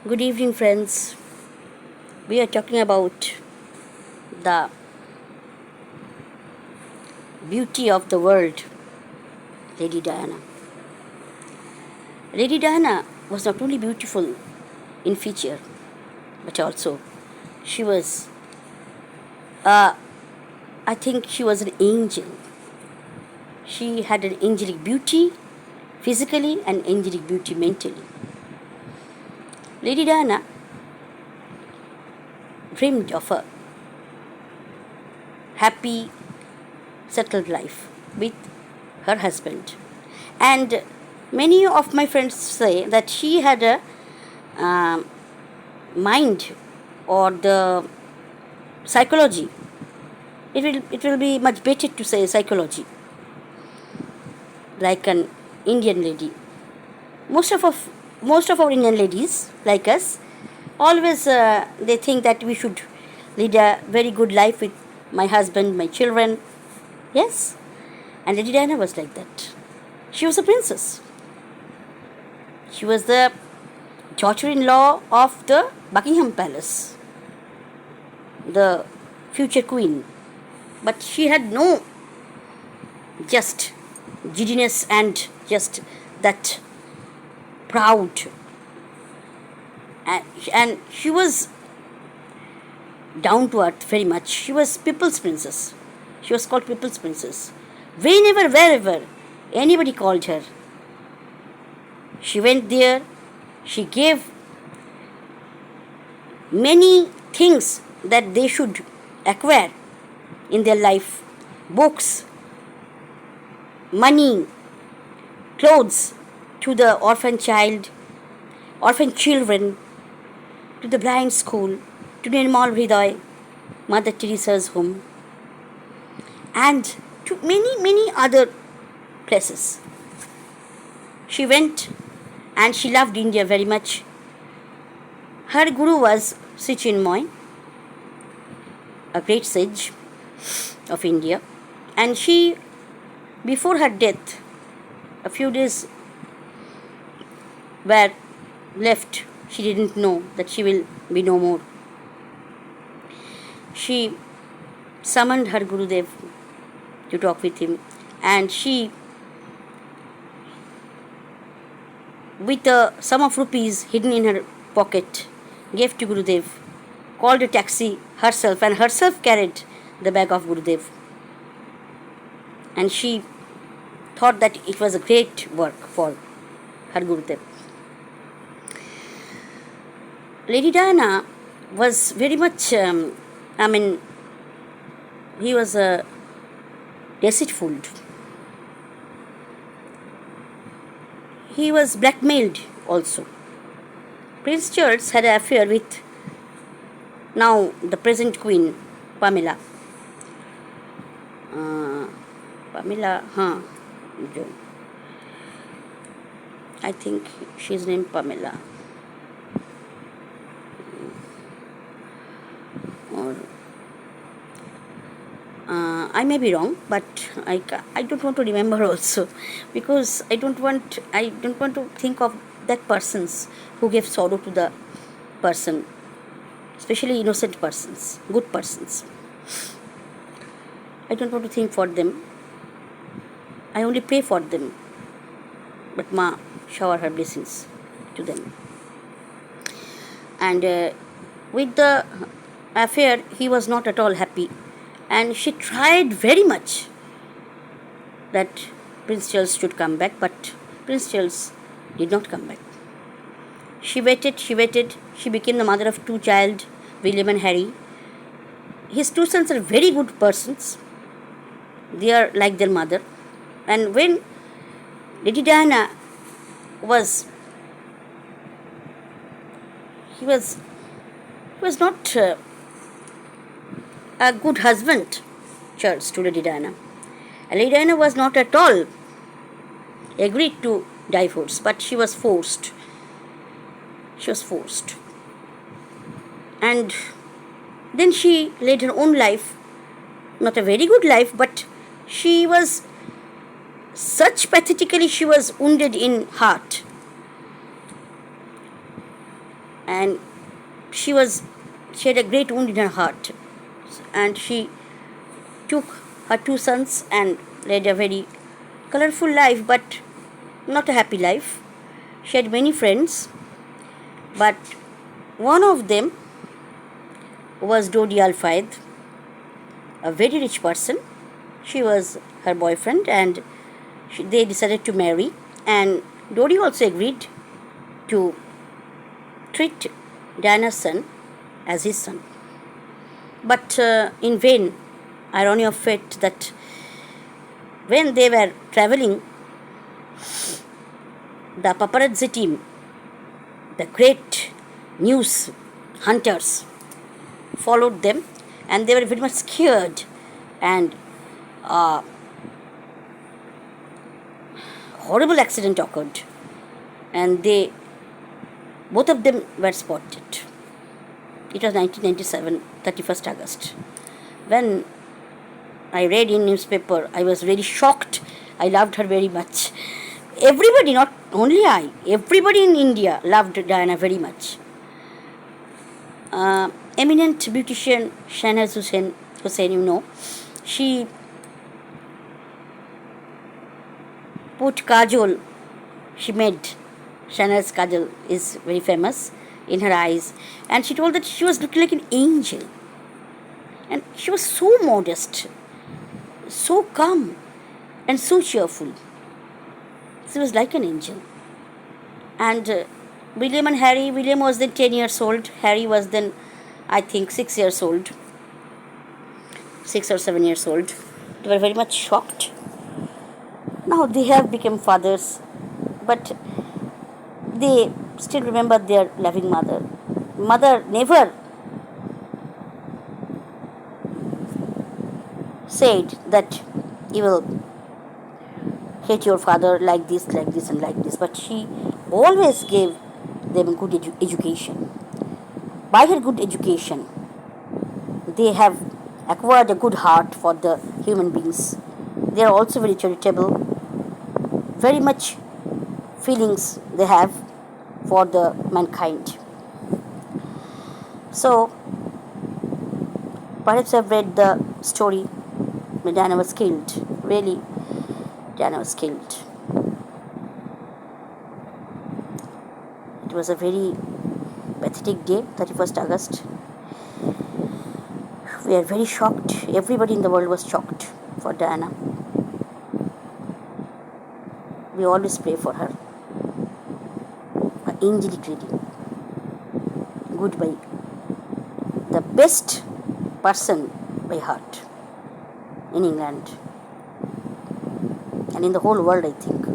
Good evening, friends. We are talking about the beauty of the world, Lady Diana. Lady Diana was not only beautiful in feature, but also she was, I think she was an angel. She had an angelic beauty physically and angelic beauty mentally. Lady Diana dreamed of a happy, settled life with her husband. And many of my friends say that she had a mind or the psychology. It will be much better to say psychology, like an Indian lady. Most of of most of our Indian ladies, like us, always they think that we should lead a very good life with my husband, my children. Yes, and Lady Diana was like that. She was a princess. She was the daughter-in-law of the Buckingham Palace, the future queen. But she had no just giddiness and just that proud. And she was down to earth very much. She was people's princess. She was called people's princess. Whenever, wherever anybody called her, she went there. She gave many things that they should acquire in their life: books, money, clothes to the orphan children, to the blind school, to Nirmal Hriday, Mother Teresa's home, and to many other places. She went and she loved India very much. Her guru was Sri Chinmoy, a great sage of India, and she, before her death, a few days were left. She didn't know that she will be no more. She summoned her Gurudev to talk with him, and she, with a sum of rupees hidden in her pocket, gave to Gurudev, called a taxi herself, and herself carried the bag of Gurudev. And she thought that it was a great work for her Gurudev. Lady Diana was very much, he was a deceitful. He was blackmailed also. Prince Charles had an affair with now the present queen, Pamela. I think she's named Pamela. Or I may be wrong, but I don't want to remember also, because I don't want to think of that persons who gave sorrow to the person, especially innocent persons, good persons. I don't want to think for them. I only pray for them. But Ma, shower her blessings to them. And with the affair, he was not at all happy. And she tried very much that Prince Charles should come back, but Prince Charles did not come back. She waited. She became the mother of two children, William and Harry. His two sons are very good persons. They are like their mother. And when Lady Diana he was not a good husband, Charles, to Lady Diana. And Lady Diana was not at all agreed to divorce, but she was forced. And then she led her own life, not a very good life, but she was such pathetically, she was wounded in heart. and she was she had a great wound in her heart, and she took her two sons and led a very colorful life, but not a happy life. She had many friends, but one of them was Dodi Al Fayed, a very rich person. She was her boyfriend, and they decided to marry. And Dodi also agreed to treat Diana's son as his son. But in vain, irony of fate, that when they were traveling, the paparazzi team, the great news hunters, followed them, and they were very much scared, and horrible accident occurred, and both of them were spotted. It was 1997, 31st August. When I read in newspaper, I was very shocked. I loved her very much. Everybody, not only I, everybody in India loved Diana very much. Eminent beautician Shahnaz Hussain, she put kajol, she made Shahnaz kajol is very famous in her eyes, and she told that she was looking like an angel, and she was so modest, so calm, and so cheerful. She was like an angel. And William and Harry, William was then 10 years old, Harry was then, I think, 6 years old, 6 or 7 years old. They were very much shocked. Now they have become fathers, but they still remember their loving mother. Mother never said that you will hate your father like this, and like this, but she always gave them good education. By her good education, they have acquired a good heart for the human beings. They are also very charitable, very much feelings they have for the mankind. So, perhaps I've read the story when Diana was killed. Really, Diana was killed. It was a very pathetic day, 31st August. We are very shocked. Everybody in the world was shocked for Diana. We always pray for her. An angelic lady. Goodbye. The best person by heart in England and in the whole world, I think.